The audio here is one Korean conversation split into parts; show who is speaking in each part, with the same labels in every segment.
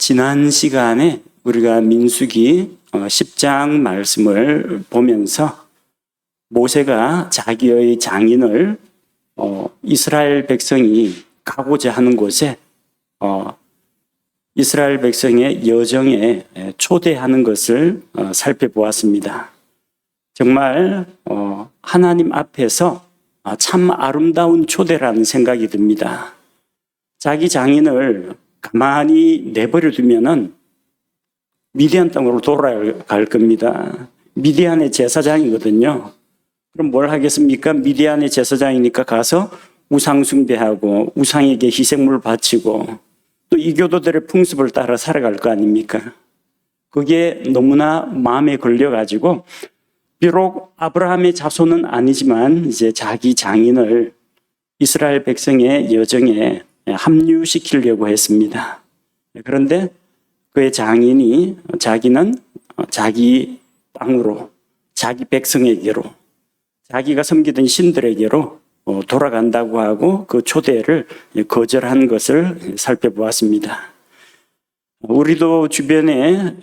Speaker 1: 지난 시간에 우리가 민수기 10장 말씀을 보면서 모세가 자기의 장인을 이스라엘 백성이 가고자 하는 곳에 이스라엘 백성의 여정에 초대하는 것을 살펴보았습니다. 정말 하나님 앞에서 참 아름다운 초대라는 생각이 듭니다. 자기 장인을 가만히 내버려 두면은 미디안 땅으로 돌아갈 겁니다. 미디안의 제사장이거든요. 그럼 뭘 하겠습니까? 미디안의 제사장이니까 가서 우상 숭배하고 우상에게 희생물 바치고 또 이교도들의 풍습을 따라 살아갈 거 아닙니까? 그게 너무나 마음에 걸려가지고 비록 아브라함의 자손은 아니지만 이제 자기 장인을 이스라엘 백성의 여정에 합류시키려고 했습니다. 그런데 그의 장인이 자기는 자기 땅으로, 자기 백성에게로, 자기가 섬기던 신들에게로 돌아간다고 하고 그 초대를 거절한 것을 살펴보았습니다. 우리도 주변에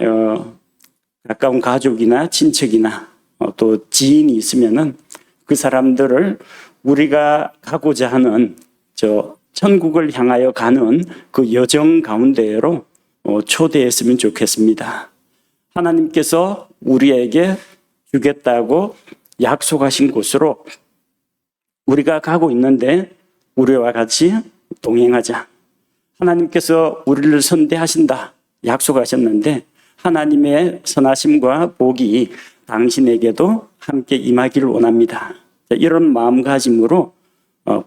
Speaker 1: 가까운 가족이나 친척이나 또 지인이 있으면은 그 사람들을 우리가 가고자 하는 천국을 향하여 가는 그 여정 가운데로 초대했으면 좋겠습니다. 하나님께서 우리에게 주겠다고 약속하신 곳으로 우리가 가고 있는데 우리와 같이 동행하자. 하나님께서 우리를 선대하신다 약속하셨는데 하나님의 선하심과 복이 당신에게도 함께 임하기를 원합니다. 이런 마음가짐으로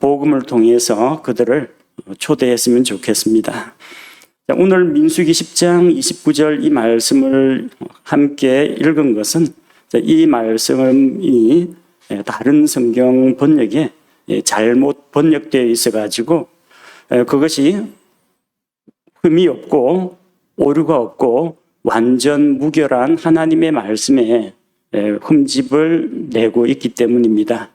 Speaker 1: 복음을 통해서 그들을 초대했으면 좋겠습니다. 오늘 민수기 10장 29절 이 말씀을 함께 읽은 것은 이 말씀이 다른 성경 번역에 잘못 번역되어 있어가지고 그것이 흠이 없고 오류가 없고 완전 무결한 하나님의 말씀에 흠집을 내고 있기 때문입니다.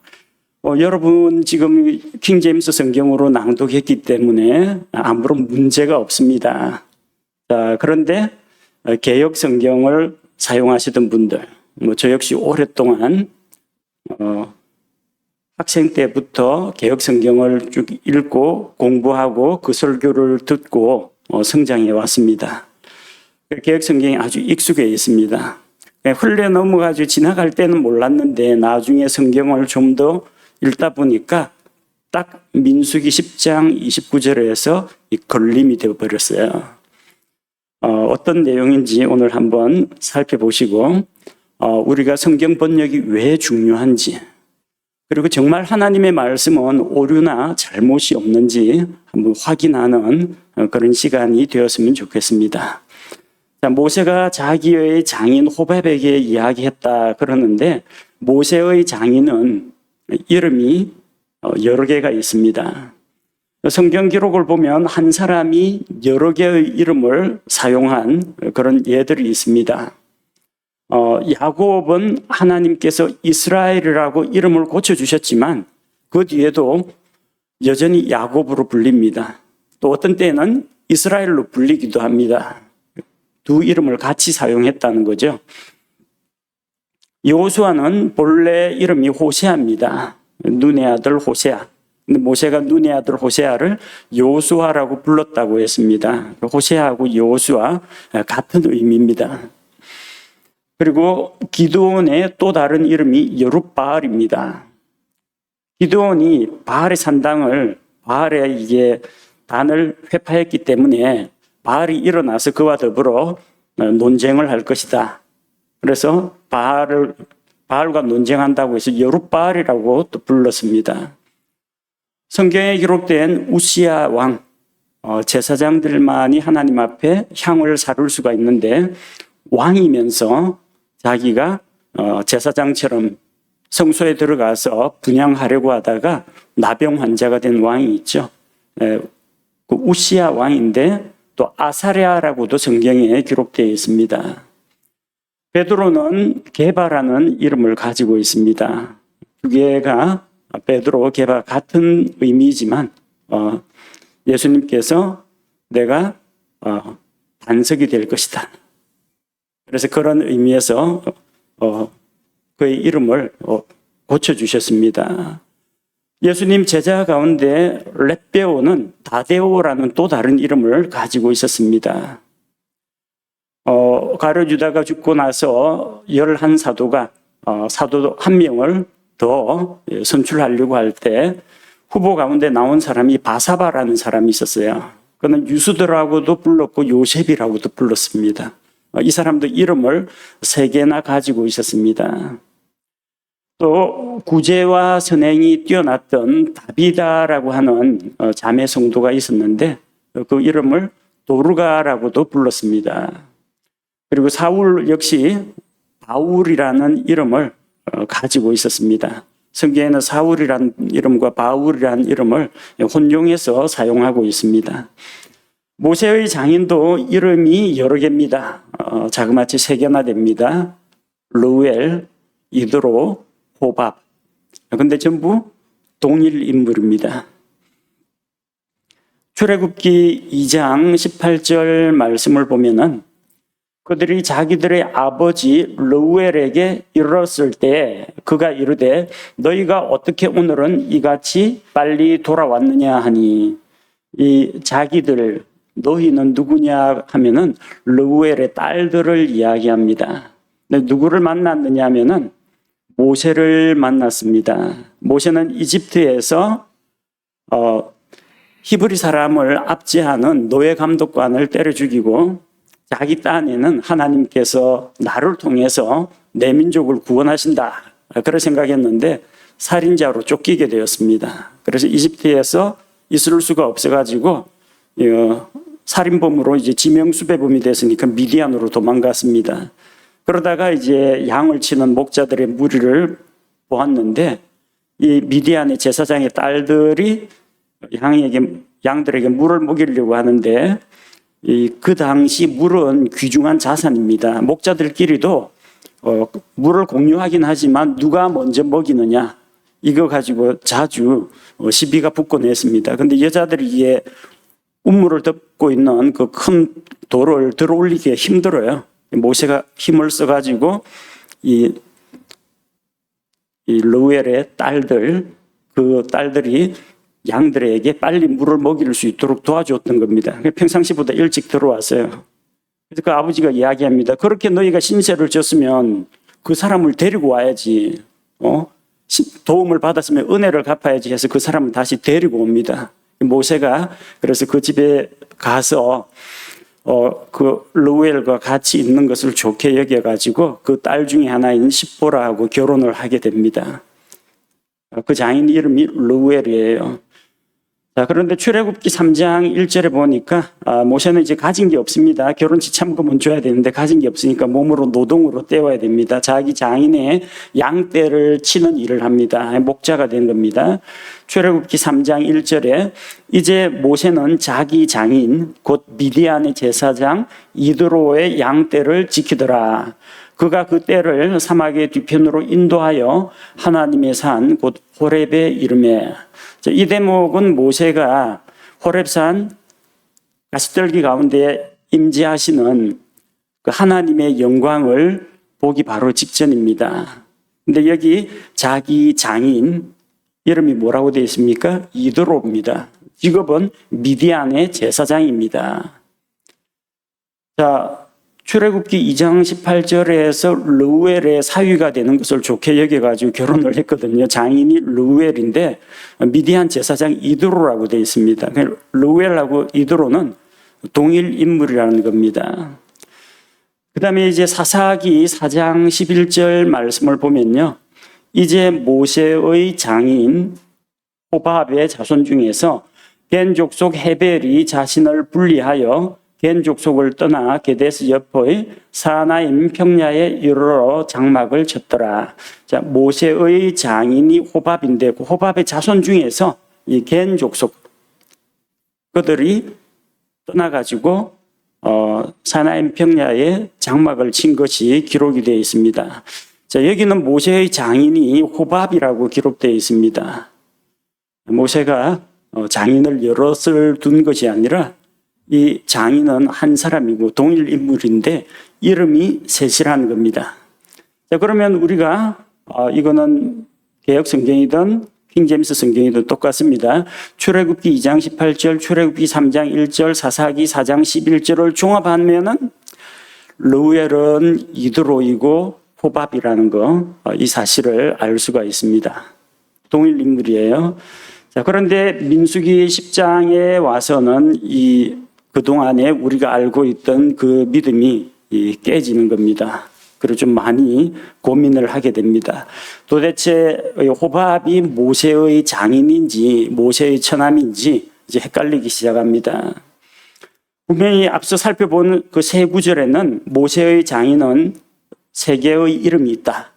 Speaker 1: 여러분 지금 킹제임스 성경으로 낭독했기 때문에 아무런 문제가 없습니다. 그런데 개역 성경을 사용하시던 분들, 저 역시 오랫동안 학생 때부터 개역 성경을 쭉 읽고 공부하고 그 설교를 듣고 성장해 왔습니다. 개역 성경이 아주 익숙해 있습니다. 흘려 넘어가지고 지나갈 때는 몰랐는데 나중에 성경을 좀 더 읽다 보니까 딱 민수기 10장 29절에서 걸림이 되어버렸어요. 어떤 내용인지 오늘 한번 살펴보시고 우리가 성경 번역이 왜 중요한지 그리고 정말 하나님의 말씀은 오류나 잘못이 없는지 한번 확인하는 그런 시간이 되었으면 좋겠습니다. 모세가 자기의 장인 호밥에게 이야기했다 그러는데 모세의 장인은 이름이 여러 개가 있습니다. 성경 기록을 보면 한 사람이 여러 개의 이름을 사용한 그런 예들이 있습니다. 야곱은 하나님께서 이스라엘이라고 이름을 고쳐주셨지만 그 뒤에도 여전히 야곱으로 불립니다. 또 어떤 때는 이스라엘로 불리기도 합니다. 두 이름을 같이 사용했다는 거죠. 여호수아는 본래 이름이 호세아입니다. 눈의 아들 호세아. 근데 모세가 눈의 아들 호세아를 여호수아라고 불렀다고 했습니다. 호세아하고 여호수아 같은 의미입니다. 그리고 기드온의 또 다른 이름이 여룻바알입니다. 기드온이 바알의 산당을 바알의 이게 단을 회파했기 때문에 바알이 일어나서 그와 더불어 논쟁을 할 것이다. 그래서 바알과 논쟁한다고 해서 여룻바알이라고 또 불렀습니다. 성경에 기록된 우시야 왕, 제사장들만이 하나님 앞에 향을 사룰 수가 있는데 왕이면서 자기가 제사장처럼 성소에 들어가서 분향하려고 하다가 나병 환자가 된 왕이 있죠. 그 우시야 왕인데 또 아사랴라고도 성경에 기록되어 있습니다. 베드로는 게바라는 이름을 가지고 있습니다. 두 개가 베드로, 게바 같은 의미지만 예수님께서 내가 반석이 될 것이다. 그래서 그런 의미에서 그의 이름을 고쳐주셨습니다. 예수님 제자 가운데 렛베오는 다데오라는 또 다른 이름을 가지고 있었습니다. 가룟 유다가 죽고 나서 11사도가 사도 한 명을 더 선출하려고 할 때 후보 가운데 나온 사람이 바사바라는 사람이 있었어요. 그는 유수드라고도 불렀고 요셉이라고도 불렀습니다. 이 사람도 이름을 3개나 가지고 있었습니다. 또 구제와 선행이 뛰어났던 다비다라고 하는 자매 성도가 있었는데 그 이름을 도르가라고도 불렀습니다. 그리고 사울 역시 바울이라는 이름을 가지고 있었습니다. 성경에는 사울이라는 이름과 바울이라는 이름을 혼용해서 사용하고 있습니다. 모세의 장인도 이름이 여러 개입니다. 자그마치 3개나 됩니다. 르우엘, 이드로, 호밥. 근데 전부 동일 인물입니다. 출애굽기 2장 18절 말씀을 보면은 그들이 자기들의 아버지 르우엘에게 이르렀을 때 그가 이르되 너희가 어떻게 오늘은 이같이 빨리 돌아왔느냐 하니 이 자기들 너희는 누구냐 하면은 르우엘의 딸들을 이야기합니다. 누구를 만났느냐 하면은 모세를 만났습니다. 모세는 이집트에서 히브리 사람을 압제하는 노예 감독관을 때려 죽이고 자기 딴에는 하나님께서 나를 통해서 내 민족을 구원하신다. 그런 생각했는데 살인자로 쫓기게 되었습니다. 그래서 이집트에서 있을 수가 없어가지고 살인범으로 이제 지명수배범이 됐으니까 미디안으로 도망갔습니다. 그러다가 이제 양을 치는 목자들의 무리를 보았는데 이 미디안의 제사장의 딸들이 양들에게 물을 먹이려고 하는데 그 당시 물은 귀중한 자산입니다. 목자들끼리도 물을 공유하긴 하지만 누가 먼저 먹이느냐 이거 가지고 자주 시비가 붙곤 했습니다. 그런데 여자들이 이게 우물을 덮고 있는 그 큰 돌을 들어올리기가 힘들어요. 모세가 힘을 써가지고 이 르우엘의 딸들 그 딸들이 양들에게 빨리 물을 먹일 수 있도록 도와줬던 겁니다. 평상시보다 일찍 들어왔어요. 그래서 그 아버지가 이야기합니다. 그렇게 너희가 신세를 졌으면 그 사람을 데리고 와야지. 도움을 받았으면 은혜를 갚아야지 해서 그 사람을 다시 데리고 옵니다. 모세가 그래서 그 집에 가서 그 르우엘과 같이 있는 것을 좋게 여겨가지고 그 딸 중에 하나인 십보라하고 결혼을 하게 됩니다. 그 장인 이름이 르우엘이에요. 자, 그런데 출애굽기 3장 1절에 보니까 모세는 이제 가진 게 없습니다. 결혼 지참금은 줘야 되는데 가진 게 없으니까 몸으로 노동으로 떼와야 됩니다. 자기 장인의 양떼를 치는 일을 합니다. 목자가 된 겁니다. 출애굽기 3장 1절에 이제 모세는 자기 장인 곧 미디안의 제사장 이드로의 양떼를 지키더라. 그가 그 떼를 사막의 뒤편으로 인도하여 하나님의 산 곧 호렙에 이르매. 이 대목은 모세가 호렙산 가시떨기 가운데 임재하시는 그 하나님의 영광을 보기 바로 직전입니다. 근데 여기 자기 장인 이름이 뭐라고 되어 있습니까? 이드로입니다. 직업은 미디안의 제사장입니다. 자, 출애굽기 2장 18절에서 르우엘의 사위가 되는 것을 좋게 여겨가지고 결혼을 했거든요. 장인이 르우엘인데 미디안 제사장 이드로라고 되어 있습니다. 르우엘하고 이드로는 동일 인물이라는 겁니다. 그 다음에 이제 사사기 4장 11절 말씀을 보면요. 이제 모세의 장인 호밥의 자손 중에서 겐 족속 헤벨이 자신을 분리하여 겐 족속을 떠나 게데스 옆의 사나임 평야에 이르러 장막을 쳤더라. 자, 모세의 장인이 호밥인데 그 호밥의 자손 중에서 이 겐 족속 그들이 떠나가지고 사나임 평야에 장막을 친 것이 기록이 되어 있습니다. 자, 여기는 모세의 장인이 호밥이라고 기록되어 있습니다. 모세가 장인을 여럿을 둔 것이 아니라 이 장인은 한 사람이고 동일 인물인데 이름이 셋이라는 겁니다. 자, 그러면 우리가 이거는 개역 성경이든 킹제임스 성경이든 똑같습니다. 출애굽기 2장 18절, 출애굽기 3장 1절, 사사기 4장 11절을 종합하면은 르우엘은 이드로이고 호밥이라는 거, 이 사실을 알 수가 있습니다. 동일 인물이에요. 자, 그런데 민수기 10장에 와서는 그동안에 우리가 알고 있던 그 믿음이 깨지는 겁니다. 그리고 좀 많이 고민을 하게 됩니다. 도대체 호밥이 모세의 장인인지 모세의 처남인지 이제 헷갈리기 시작합니다. 분명히 앞서 살펴본 그 세 구절에는 모세의 장인은 세 개의 이름이 있다.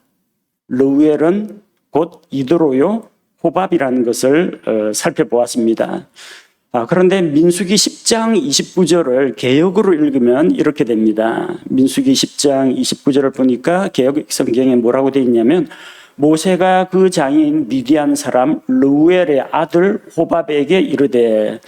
Speaker 1: 르우엘은 곧 이드로요, 호밥이라는 것을 살펴보았습니다. 그런데 민수기 10장 29절을 개역으로 읽으면 이렇게 됩니다. 민수기 10장 29절을 보니까 개역 성경에 뭐라고 되어 있냐면 모세가 그 장인 미디안 사람 르우엘의 아들 호밥에게 이르되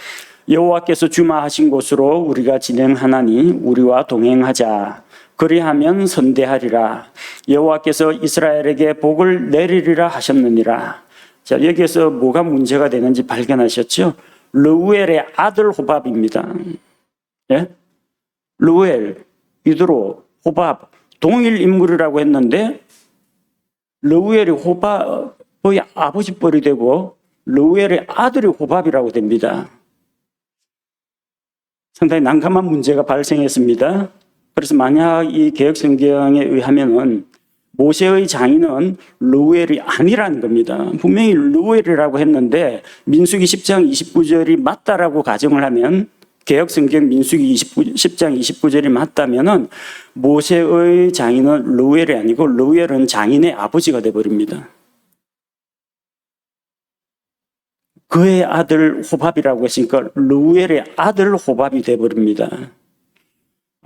Speaker 1: 여호와께서 주마하신 곳으로 우리가 진행하나니 우리와 동행하자. 그리하면 선대하리라. 여호와께서 이스라엘에게 복을 내리리라 하셨느니라. 자, 여기에서 뭐가 문제가 되는지 발견하셨죠? 르우엘의 아들 호밥입니다. 예? 르우엘, 이드로, 호밥 동일 인물이라고 했는데 르우엘이 호밥의 아버지 뻘이 되고 르우엘의 아들이 호밥이라고 됩니다. 상당히 난감한 문제가 발생했습니다. 그래서 만약 이 개역성경에 의하면은 모세의 장인은 르우엘이 아니라는 겁니다. 분명히 르우엘이라고 했는데 민수기 10장 29절이 맞다라고 가정을 하면 개역성경 민수기 10장 29절이 맞다면은 모세의 장인은 르우엘이 아니고 르우엘은 장인의 아버지가 되어버립니다. 그의 아들 호밥이라고 했으니까 르우엘의 아들 호밥이 되어버립니다.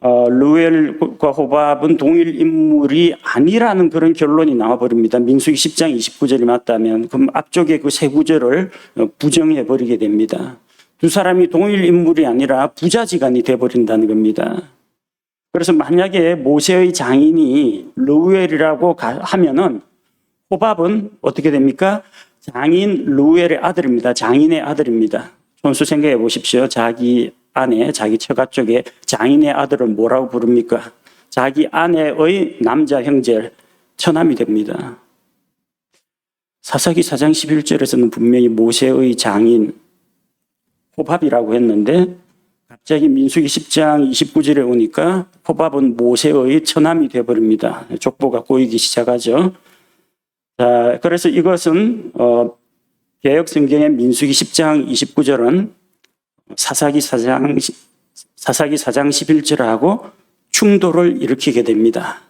Speaker 1: 르우엘과 호밥은 동일 인물이 아니라는 그런 결론이 나와버립니다. 민수기 10장 29절이 맞다면 그럼 앞쪽에 그 세 구절을 부정해버리게 됩니다. 두 사람이 동일 인물이 아니라 부자지간이 돼버린다는 겁니다. 그래서 만약에 모세의 장인이 르우엘이라고 하면은 호밥은 어떻게 됩니까? 장인 르우엘의 아들입니다. 장인의 아들입니다. 손수 생각해 보십시오. 자기 아내, 자기 처가 쪽에 장인의 아들을 뭐라고 부릅니까? 자기 아내의 남자 형제, 처남이 됩니다. 사사기 4장 11절에서는 분명히 모세의 장인 호밥이라고 했는데 갑자기 민수기 10장 29절에 오니까 호밥은 모세의 처남이 되어버립니다. 족보가 꼬이기 시작하죠. 자, 그래서 이것은 개역 성경의 민수기 10장 29절은 사사기 4장 11절하고 충돌을 일으키게 됩니다.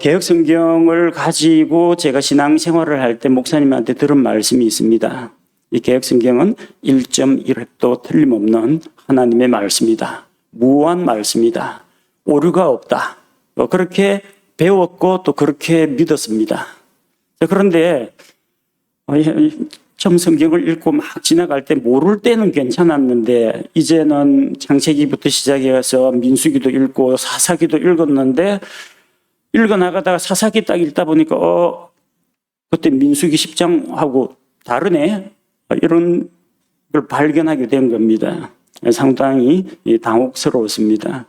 Speaker 1: 개역 성경을 가지고 제가 신앙 생활을 할 때 목사님한테 들은 말씀이 있습니다. 이 개역 성경은 1.1획도 틀림없는 하나님의 말씀이다. 무한 말씀이다. 오류가 없다. 그렇게 배웠고 또 그렇게 믿었습니다. 그런데 처음 성경을 읽고 막 지나갈 때 모를 때는 괜찮았는데 이제는 창세기부터 시작해서 민수기도 읽고 사사기도 읽었는데 읽어나가다가 사사기 딱 읽다 보니까 그때 민수기 10장하고 다르네 이런 걸 발견하게 된 겁니다. 상당히 당혹스러웠습니다.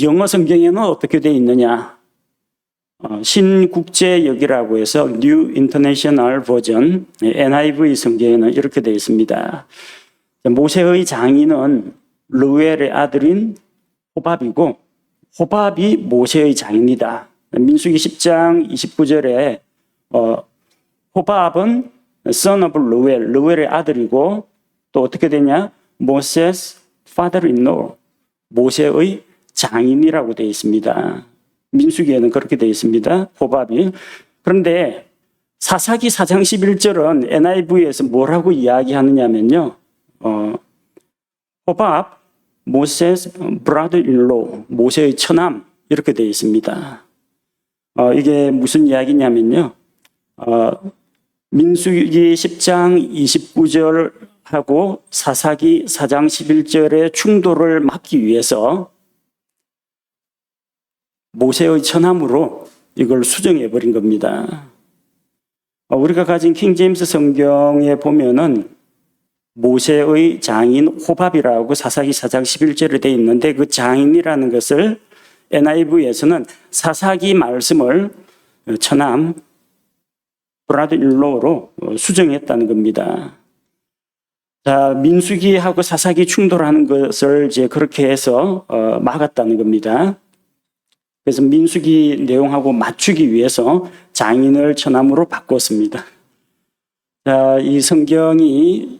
Speaker 1: 영어 성경에는 어떻게 되어 있느냐? 신국제역이라고 해서 New International Version NIV 성경에는 이렇게 되어 있습니다. 모세의 장인은 르우엘의 아들인 호밥이고 호밥이 모세의 장인이다. 민수기 10장 29절에 호밥은 son of 르우엘, 르우엘의 아들이고 또 어떻게 되냐? Moses' father-in-law, 모세의 장인이라고 되어 있습니다. 민수기에는 그렇게 되어 있습니다. 호밥이. 그런데 사사기 4장 11절은 NIV에서 뭐라고 이야기하느냐면요. 호밥, Moses' brother-in-law, 모세의 처남 이렇게 되어 있습니다. 이게 무슨 이야기냐면요. 민수기 10장 하고 사사기 4장 11절의 충돌을 막기 위해서 모세의 처남으로 이걸 수정해 버린 겁니다. 우리가 가진 킹제임스 성경에 보면은 모세의 장인 호밥이라고 사사기 4장 11절에 되어 있는데 그 장인이라는 것을 NIV에서는 사사기 말씀을 처남 브라더 일로로 수정했다는 겁니다. 자, 민수기하고 사사기 충돌하는 것을 이제 그렇게 해서 막았다는 겁니다. 그래서 민수기 내용하고 맞추기 위해서 장인을 처남으로 바꿨습니다. 자, 이 성경이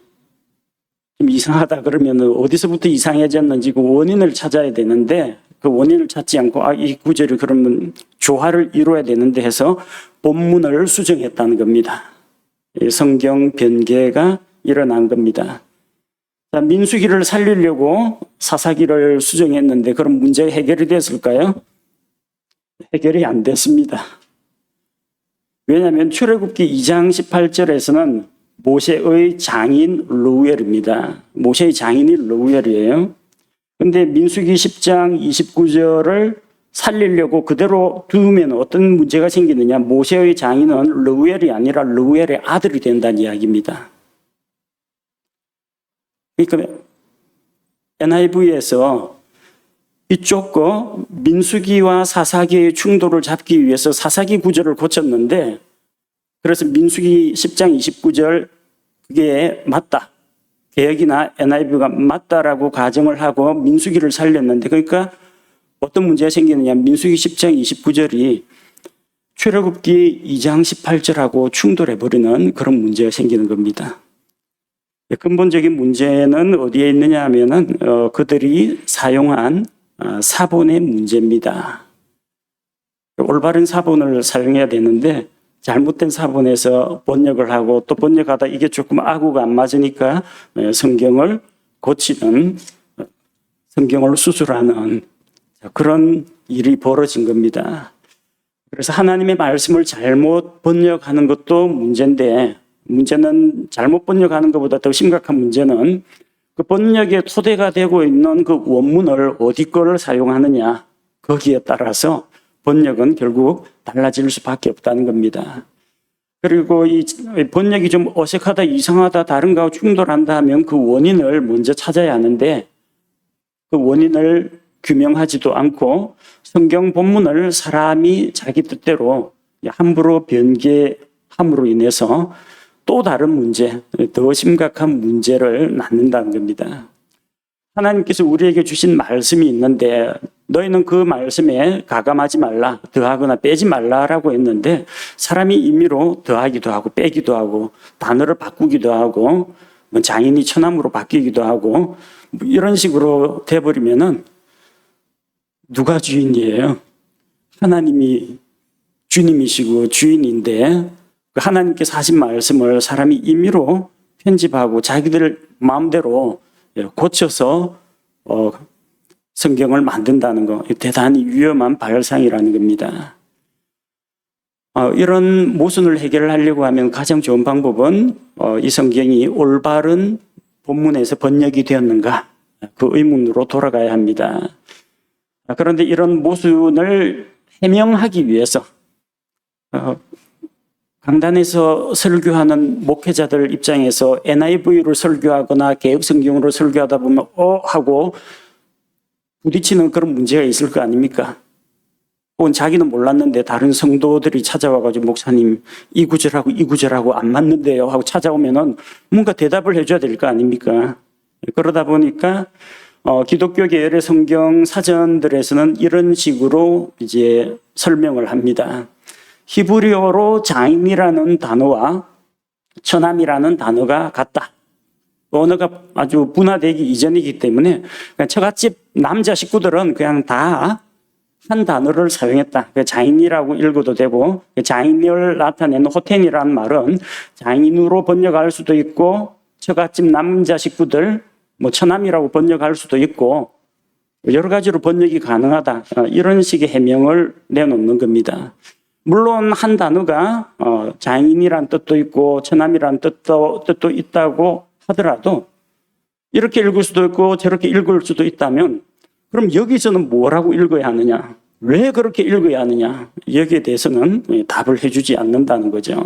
Speaker 1: 좀 이상하다 그러면 어디서부터 이상해졌는지 그 원인을 찾아야 되는데 그 원인을 찾지 않고 이 구절이 그러면 조화를 이루어야 되는데 해서 본문을 수정했다는 겁니다. 성경 변개가 일어난 겁니다. 자, 민수기를 살리려고 사사기를 수정했는데 그럼 문제가 해결이 됐을까요? 해결이 안 됐습니다. 왜냐하면 출애굽기 2장 18절에서는 모세의 장인 르우엘입니다. 모세의 장인이 르우엘이에요. 그런데 민수기 10장 29절을 살리려고 그대로 두면 어떤 문제가 생기느냐. 모세의 장인은 르우엘이 아니라 르우엘의 아들이 된다는 이야기입니다. 그러니까 NIV에서 이쪽 거 민수기와 사사기의 충돌을 잡기 위해서 사사기 구절을 고쳤는데 그래서 민수기 10장 29절 그게 맞다. 개역이나 NIV가 맞다라고 가정을 하고 민수기를 살렸는데 그러니까 어떤 문제가 생기느냐. 민수기 10장 29절이 출애굽기 2장 18절하고 충돌해버리는 그런 문제가 생기는 겁니다. 근본적인 문제는 어디에 있느냐 하면은 그들이 사용한 사본의 문제입니다. 올바른 사본을 사용해야 되는데 잘못된 사본에서 번역을 하고 또 번역하다 이게 조금 아구가 안 맞으니까 성경을 고치는, 성경을 수술하는 그런 일이 벌어진 겁니다. 그래서 하나님의 말씀을 잘못 번역하는 것도 문제인데 문제는 잘못 번역하는 것보다 더 심각한 문제는 그 번역의 토대가 되고 있는 그 원문을 어디 거를 사용하느냐 거기에 따라서 번역은 결국 달라질 수밖에 없다는 겁니다. 그리고 이 번역이 좀 어색하다, 이상하다, 다른 거하고 충돌한다 하면 그 원인을 먼저 찾아야 하는데 그 원인을 규명하지도 않고 성경 본문을 사람이 자기 뜻대로 함부로 변개함으로 인해서 또 다른 문제, 더 심각한 문제를 낳는다는 겁니다. 하나님께서 우리에게 주신 말씀이 있는데 너희는 그 말씀에 가감하지 말라, 더하거나 빼지 말라라고 했는데 사람이 임의로 더하기도 하고 빼기도 하고 단어를 바꾸기도 하고 장인이 처남으로 바뀌기도 하고 이런 식으로 돼버리면은 누가 주인이에요? 하나님이 주님이시고 주인인데 하나님께서 하신 말씀을 사람이 임의로 편집하고 자기들 마음대로 고쳐서 성경을 만든다는 거 대단히 위험한 발상이라는 겁니다. 이런 모순을 해결하려고 하면 가장 좋은 방법은 이 성경이 올바른 본문에서 번역이 되었는가 그 의문으로 돌아가야 합니다. 그런데 이런 모순을 해명하기 위해서 강단에서 설교하는 목회자들 입장에서 NIV로 설교하거나 개역성경으로 설교하다 보면 하고 부딪히는 그런 문제가 있을 거 아닙니까? 혹은 자기는 몰랐는데 다른 성도들이 찾아와가지고 목사님 이 구절하고 이 구절하고 안 맞는데요 하고 찾아오면은 뭔가 대답을 해줘야 될 거 아닙니까? 그러다 보니까 기독교 계열의 성경 사전들에서는 이런 식으로 이제 설명을 합니다. 히브리어로 장인이라는 단어와 처남이라는 단어가 같다. 언어가 아주 분화되기 이전이기 때문에 처갓집 남자 식구들은 그냥 다 한 단어를 사용했다. 장인이라고 읽어도 되고 장인을 나타내는 호텐이라는 말은 장인으로 번역할 수도 있고 처갓집 남자 식구들 처남이라고 번역할 수도 있고 여러 가지로 번역이 가능하다. 이런 식의 해명을 내놓는 겁니다. 물론 한 단어가 장인이란 뜻도 있고 처남이란 뜻도 있다고 하더라도 이렇게 읽을 수도 있고 저렇게 읽을 수도 있다면 그럼 여기서는 뭐라고 읽어야 하느냐? 왜 그렇게 읽어야 하느냐? 여기에 대해서는 답을 해주지 않는다는 거죠.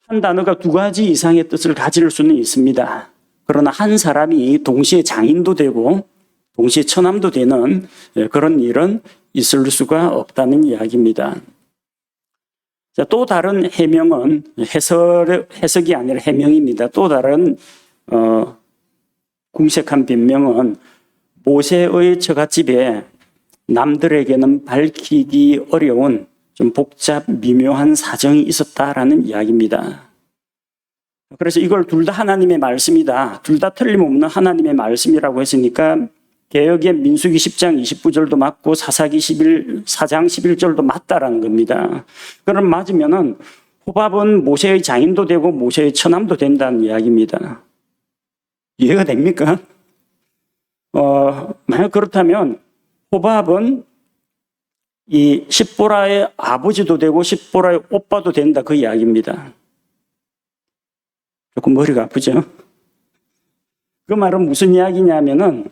Speaker 1: 한 단어가 두 가지 이상의 뜻을 가질 수는 있습니다. 그러나 한 사람이 동시에 장인도 되고 동시에 처남도 되는 그런 일은 있을 수가 없다는 이야기입니다. 자, 또 다른 해명은 해석이 아니라 해명입니다. 또 다른 궁색한 변명은 모세의 처갓집에 남들에게는 밝히기 어려운 좀 복잡 미묘한 사정이 있었다라는 이야기입니다. 그래서 이걸 둘 다 하나님의 말씀이다. 둘 다 틀림없는 하나님의 말씀이라고 했으니까 개역의 민수기 10장 29절도 맞고 사사기 4장 11절도 맞다라는 겁니다. 그럼 맞으면은 호밥은 모세의 장인도 되고 모세의 처남도 된다는 이야기입니다. 이해가 됩니까? 만약 그렇다면 호밥은 이 십보라의 아버지도 되고 십보라의 오빠도 된다 그 이야기입니다. 조금 머리가 아프죠? 그 말은 무슨 이야기냐면은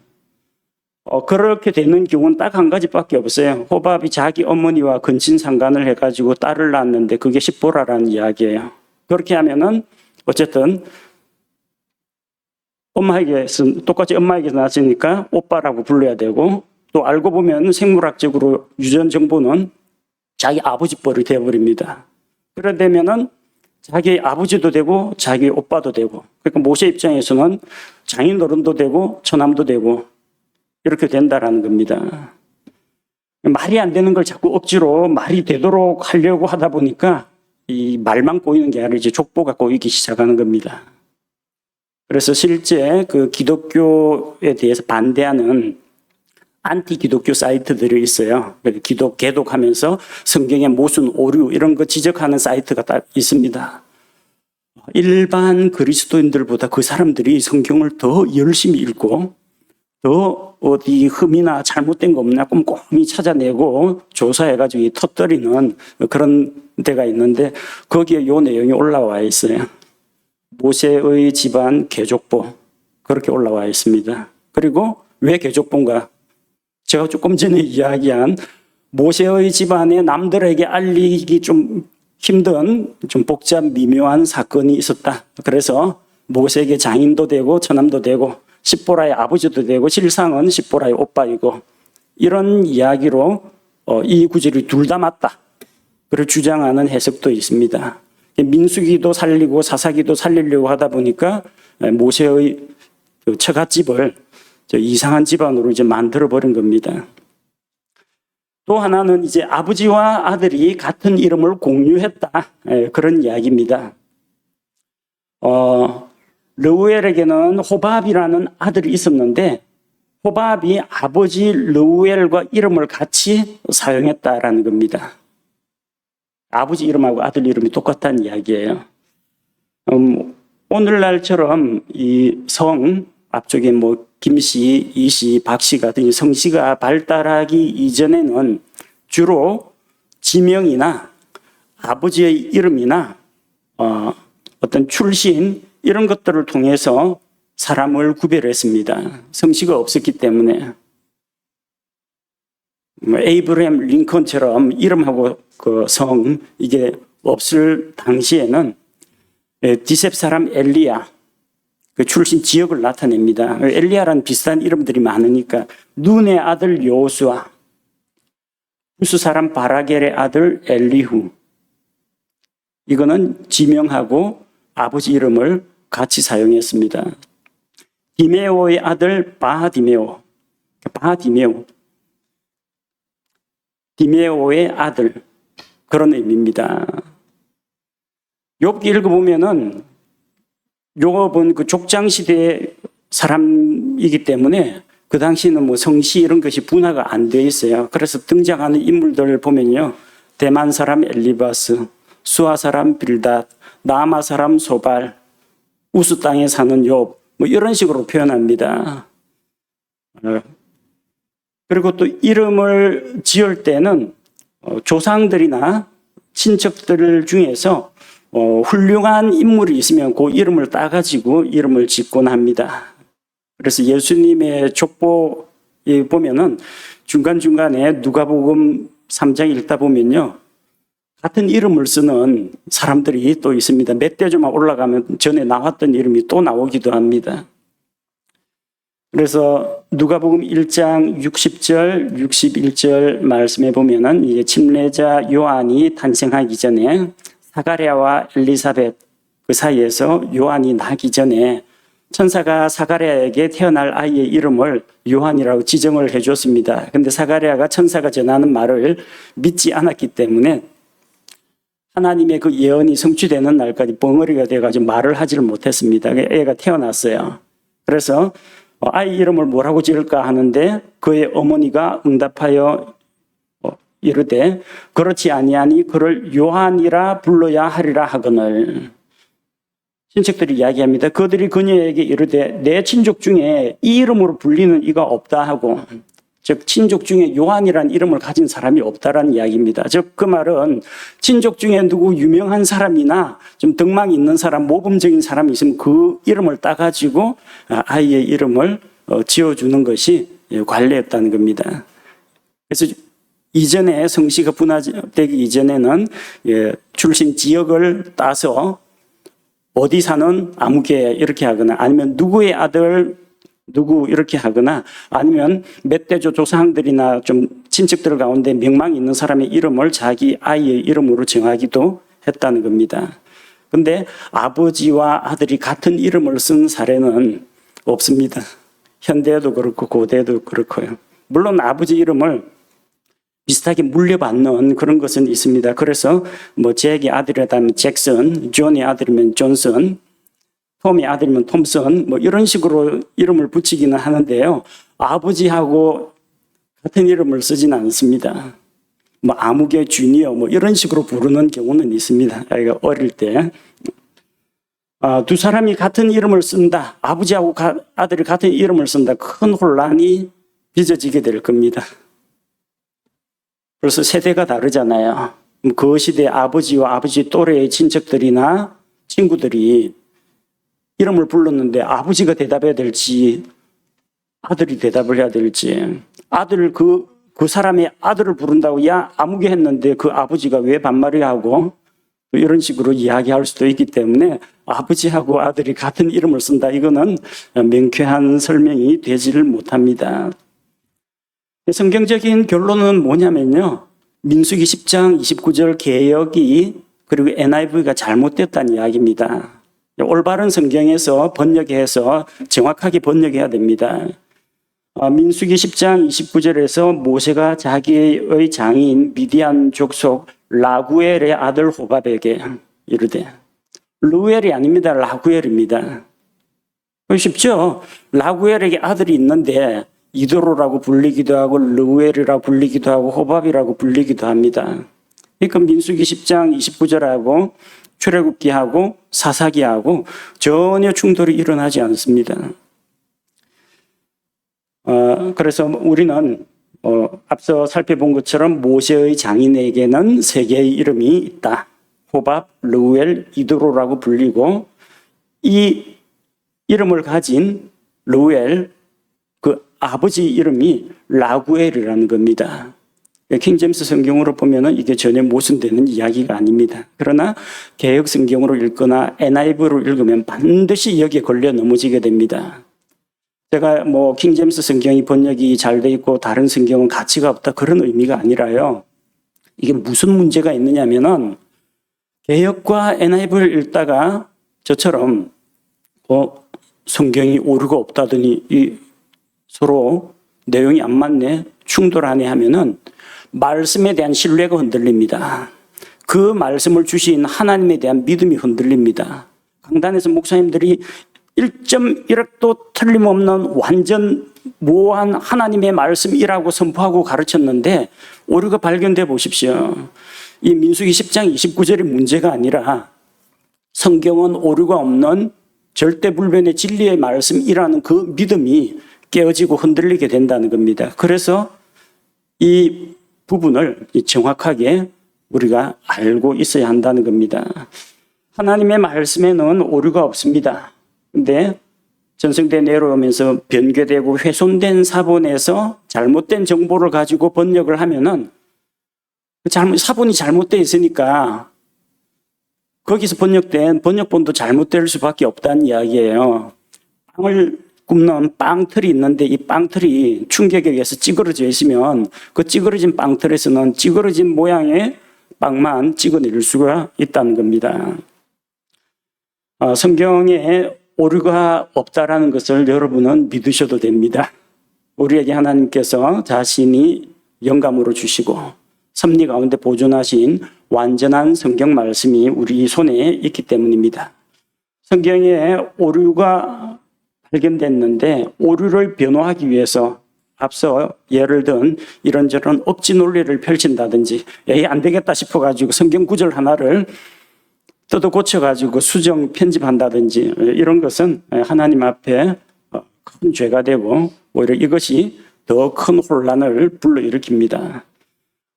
Speaker 1: 그렇게 되는 경우는 딱 한 가지밖에 없어요. 호밥이 자기 어머니와 근친상간을 해가지고 딸을 낳았는데 그게 십보라라는 이야기예요. 그렇게 하면은 어쨌든 똑같이 엄마에게서 낳았으니까 오빠라고 불러야 되고 또 알고 보면 생물학적으로 유전 정보는 자기 아버지 뻘이 되어버립니다. 그래 되면은 자기 아버지도 되고 자기 오빠도 되고 그러니까 모세 입장에서는 장인어른도 되고 처남도 되고 이렇게 된다라는 겁니다. 말이 안 되는 걸 자꾸 억지로 말이 되도록 하려고 하다 보니까 이 말만 꼬이는 게 아니라 이제 족보가 꼬이기 시작하는 겁니다. 그래서 실제 그 기독교에 대해서 반대하는 안티 기독교 사이트들이 있어요. 기독 개독하면서 성경의 모순, 오류 이런 거 지적하는 사이트가 딱 있습니다. 일반 그리스도인들보다 그 사람들이 성경을 더 열심히 읽고 더 어디 흠이나 잘못된 거 없나 꼼꼼히 찾아내고 조사해가지고 터뜨리는 그런 데가 있는데 거기에 요 내용이 올라와 있어요. 모세의 집안 개족보 그렇게 올라와 있습니다. 그리고 왜 개족보인가? 제가 조금 전에 이야기한 모세의 집안에 남들에게 알리기 좀 힘든 좀 복잡 미묘한 사건이 있었다. 그래서 모세에게 장인도 되고 처남도 되고 십보라의 아버지도 되고 실상은 십보라의 오빠이고 이런 이야기로 이 구절이 둘 다 맞다. 그를 주장하는 해석도 있습니다. 민수기도 살리고 사사기도 살리려고 하다 보니까 모세의 처갓집을 이상한 집안으로 이제 만들어 버린 겁니다. 또 하나는 이제 아버지와 아들이 같은 이름을 공유했다. 그런 이야기입니다. 르우엘에게는 호밥이라는 아들이 있었는데 호밥이 아버지 르우엘과 이름을 같이 사용했다라는 겁니다. 아버지 이름하고 아들 이름이 똑같다는 이야기예요. 오늘날처럼 이 성 앞쪽에 뭐 김씨, 이씨, 박씨 같은 성씨가 발달하기 이전에는 주로 지명이나 아버지의 이름이나 어떤 출신 이런 것들을 통해서 사람을 구별했습니다. 성씨가 없었기 때문에 에이브러햄 링컨처럼 이름하고 그 성 이게 없을 당시에는 디셉 사람 엘리야 그 출신 지역을 나타냅니다. 엘리야라는 비슷한 이름들이 많으니까 눈의 아들 여호수아, 부스 사람 바라겔의 아들 엘리후 이거는 지명하고 아버지 이름을 같이 사용했습니다. 디메오의 아들 디메오의 아들 그런 의미입니다. 욥기 읽어보면은 욥은 그 족장 시대의 사람이기 때문에 그 당시에는 뭐 성씨 이런 것이 분화가 안 돼 있어요. 그래서 등장하는 인물들을 보면요. 대만 사람 엘리바스, 수아 사람 빌닷, 나아마 사람 소발, 우스 땅에 사는 욥, 뭐 이런 식으로 표현합니다. 그리고 또 이름을 지을 때는 조상들이나 친척들 중에서 훌륭한 인물이 있으면 그 이름을 따가지고 이름을 짓곤 합니다. 그래서 예수님의 족보에 보면은 중간중간에 누가복음 3장 읽다 보면요, 같은 이름을 쓰는 사람들이 또 있습니다. 몇 대조만 올라가면 전에 나왔던 이름이 또 나오기도 합니다. 그래서 누가복음 1장 60절, 61절 말씀에 보면은 이제 침례자 요한이 탄생하기 전에 사가랴와 엘리사벳 그 사이에서 요한이 나기 전에 천사가 사가랴에게 태어날 아이의 이름을 요한이라고 지정을 해줬습니다. 그런데 사가랴가 천사가 전하는 말을 믿지 않았기 때문에 하나님의 그 예언이 성취되는 날까지 벙어리가 돼가지고 말을 하지를 못했습니다. 애가 태어났어요. 그래서 아이 이름을 뭐라고 지을까 하는데 그의 어머니가 응답하여 이르되 그렇지 아니하니 그를 요한이라 불러야 하리라 하거늘. 친척들이 이야기합니다. 그들이 그녀에게 이르되 내 친족 중에 이 이름으로 불리는 이가 없다 하고, 즉 친족 중에 요한이라는 이름을 가진 사람이 없다라는 이야기입니다. 즉 그 말은 친족 중에 누구 유명한 사람이나 좀 덕망이 있는 사람, 모범적인 사람이 있으면 그 이름을 따가지고 아이의 이름을 지어주는 것이 관례였다는 겁니다. 그래서 이전에 성씨가 분화되기 이전에는 출신 지역을 따서 어디 사는 아무개 이렇게 하거나 아니면 누구의 아들 누구 이렇게 하거나 아니면 몇 대조 조상들이나 좀 친척들 가운데 명망이 있는 사람의 이름을 자기 아이의 이름으로 정하기도 했다는 겁니다. 그런데 아버지와 아들이 같은 이름을 쓴 사례는 없습니다. 현대에도 그렇고 고대에도 그렇고요. 물론 아버지 이름을 비슷하게 물려받는 그런 것은 있습니다. 그래서 뭐 잭의 아들이라면 잭슨, 존의 아들이면 존슨, 톰의 아들이면 톰슨, 뭐 이런 식으로 이름을 붙이기는 하는데요. 아버지하고 같은 이름을 쓰지는 않습니다. 뭐 아무개 주니어 뭐 이런 식으로 부르는 경우는 있습니다. 아이가 어릴 때. 두 사람이 같은 이름을 쓴다. 아버지하고 아들이 같은 이름을 쓴다. 큰 혼란이 빚어지게 될 겁니다. 벌써 세대가 다르잖아요. 그 시대 아버지와 아버지 또래의 친척들이나 친구들이 이름을 불렀는데 아버지가 대답해야 될지 아들이 대답을 해야 될지, 아들을 그 사람의 아들을 부른다고 야 아무개 했는데 그 아버지가 왜 반말을 하고 이런 식으로 이야기할 수도 있기 때문에 아버지하고 아들이 같은 이름을 쓴다. 이거는 명쾌한 설명이 되지를 못합니다. 성경적인 결론은 뭐냐면요. 민수기 10장 29절 개역이 그리고 NIV가 잘못됐다는 이야기입니다. 올바른 성경에서 번역해서 정확하게 번역해야 됩니다. 민수기 10장 29절에서 모세가 자기의 장인 미디안 족속 라구엘의 아들 호밥에게 이르되, 루엘이 아닙니다. 라구엘입니다. 쉽죠? 라구엘에게 아들이 있는데 이도로라고 불리기도 하고 르우엘이라고 불리기도 하고 호밥이라고 불리기도 합니다. 그러니까 민수기 10장 29절하고 출애굽기하고 사사기하고 전혀 충돌이 일어나지 않습니다. 그래서 우리는 앞서 살펴본 것처럼 모세의 장인에게는 세 개의 이름이 있다. 호밥, 르우엘, 이도로라고 불리고 이 이름을 가진 르우엘 그 아버지 이름이 라구엘이라는 겁니다. 킹제임스 성경으로 보면은 이게 전혀 모순되는 이야기가 아닙니다. 그러나 개역 성경으로 읽거나 NIV로 읽으면 반드시 여기에 걸려 넘어지게 됩니다. 제가 뭐 킹제임스 성경이 번역이 잘 돼 있고 다른 성경은 가치가 없다 그런 의미가 아니라요. 이게 무슨 문제가 있느냐면은 개역과 NIV를 읽다가 저처럼 성경이 오류가 없다더니 서로 내용이 안 맞네, 충돌하네 하면은 말씀에 대한 신뢰가 흔들립니다. 그 말씀을 주신 하나님에 대한 믿음이 흔들립니다. 강단에서 목사님들이 1.1획도 틀림없는 완전 모호한 하나님의 말씀이라고 선포하고 가르쳤는데 오류가 발견돼 보십시오. 이 민수기 10장 29절이 문제가 아니라 성경은 오류가 없는 절대불변의 진리의 말씀이라는 그 믿음이 깨어지고 흔들리게 된다는 겁니다. 그래서 이 부분을 정확하게 우리가 알고 있어야 한다는 겁니다. 하나님의 말씀에는 오류가 없습니다. 근데 전성대 내려오면서 변개되고 훼손된 사본에서 잘못된 정보를 가지고 번역을 하면은 사본이 잘못되어 있으니까 거기서 번역된 번역본도 잘못될 수밖에 없다는 이야기예요. 빵을 굽는 빵틀이 있는데 이 빵틀이 충격에 의해서 찌그러져 있으면 그 찌그러진 빵틀에서는 찌그러진 모양의 빵만 찍어낼 수가 있다는 겁니다. 성경에 오류가 없다라는 것을 여러분은 믿으셔도 됩니다. 우리에게 하나님께서 자신이 영감으로 주시고 섭리 가운데 보존하신 완전한 성경 말씀이 우리 손에 있기 때문입니다. 성경에 오류가 발견됐는데 오류를 변호하기 위해서 앞서 예를 든 이런저런 억지 논리를 펼친다든지 에이 안 되겠다 싶어가지고 성경 구절 하나를 뜯어 고쳐가지고 수정 편집한다든지 이런 것은 하나님 앞에 큰 죄가 되고 오히려 이것이 더 큰 혼란을 불러일으킵니다.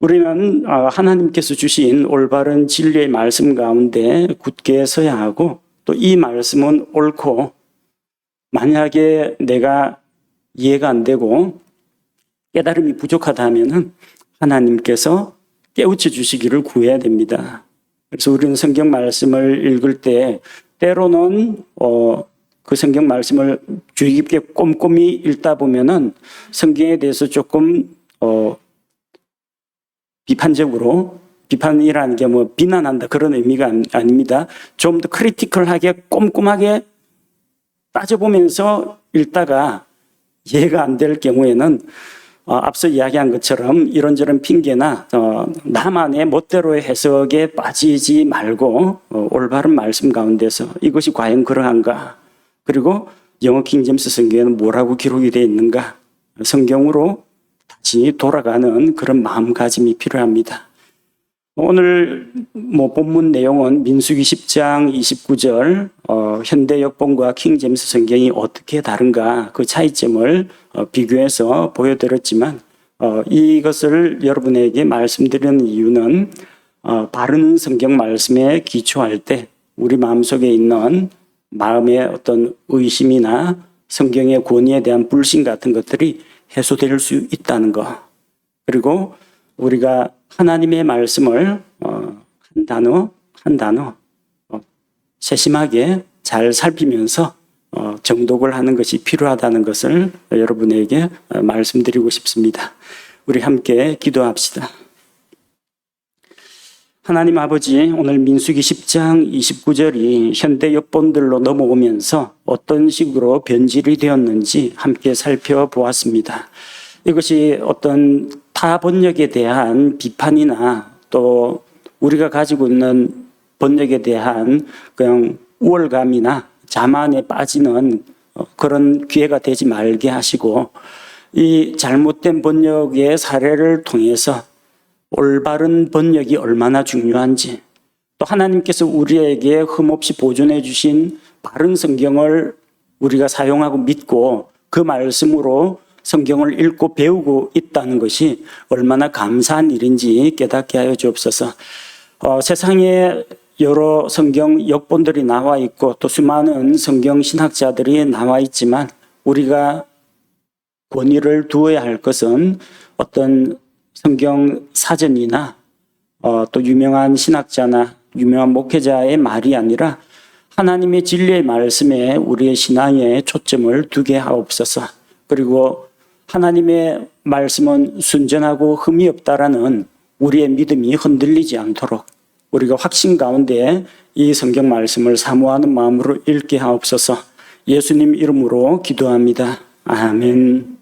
Speaker 1: 우리는 하나님께서 주신 올바른 진리의 말씀 가운데 굳게 서야 하고 또 이 말씀은 옳고 만약에 내가 이해가 안 되고 깨달음이 부족하다면 하나님께서 깨우쳐 주시기를 구해야 됩니다. 그래서 우리는 성경 말씀을 읽을 때 때로는 그 성경 말씀을 주의 깊게 꼼꼼히 읽다 보면은 성경에 대해서 조금 비판적으로 비판이라는 게 뭐 비난한다 그런 의미가 아닙니다. 좀 더 크리티컬하게 꼼꼼하게 따져보면서 읽다가 이해가 안 될 경우에는 앞서 이야기한 것처럼 이런저런 핑계나 나만의 멋대로의 해석에 빠지지 말고 올바른 말씀 가운데서 이것이 과연 그러한가, 그리고 영어 킹제임스 성경에는 뭐라고 기록이 되어 있는가, 성경으로 다시 돌아가는 그런 마음가짐이 필요합니다. 오늘 본문 내용은 민수기 10장 29절 현대 역본과 킹제임스 성경이 어떻게 다른가 그 차이점을 비교해서 보여드렸지만 이것을 여러분에게 말씀드리는 이유는 바른 성경 말씀에 기초할 때 우리 마음속에 있는 마음의 어떤 의심이나 성경의 권위에 대한 불신 같은 것들이 해소될 수 있다는 것, 그리고 우리가 하나님의 말씀을 한 단어 한 단어 세심하게 잘 살피면서 정독을 하는 것이 필요하다는 것을 여러분에게 말씀드리고 싶습니다. 우리 함께 기도합시다. 하나님 아버지, 오늘 민수기 10장 29절이 현대 역본들로 넘어오면서 어떤 식으로 변질이 되었는지 함께 살펴보았습니다. 이것이 어떤 타 번역에 대한 비판이나 또 우리가 가지고 있는 번역에 대한 그냥 우월감이나 자만에 빠지는 그런 기회가 되지 말게 하시고, 이 잘못된 번역의 사례를 통해서 올바른 번역이 얼마나 중요한지, 또 하나님께서 우리에게 흠없이 보존해 주신 바른 성경을 우리가 사용하고 믿고 그 말씀으로 성경을 읽고 배우고 있다는 것이 얼마나 감사한 일인지 깨닫게 하여 주옵소서. 세상에 여러 성경 역본들이 나와 있고 또 수많은 성경 신학자들이 나와 있지만 우리가 권위를 두어야 할 것은 어떤 성경 사전이나 또 유명한 신학자나 유명한 목회자의 말이 아니라 하나님의 진리의 말씀에 우리의 신앙에 초점을 두게 하옵소서. 그리고 하나님의 말씀은 순전하고 흠이 없다라는 우리의 믿음이 흔들리지 않도록 우리가 확신 가운데 이 성경 말씀을 사모하는 마음으로 읽게 하옵소서. 예수님 이름으로 기도합니다. 아멘.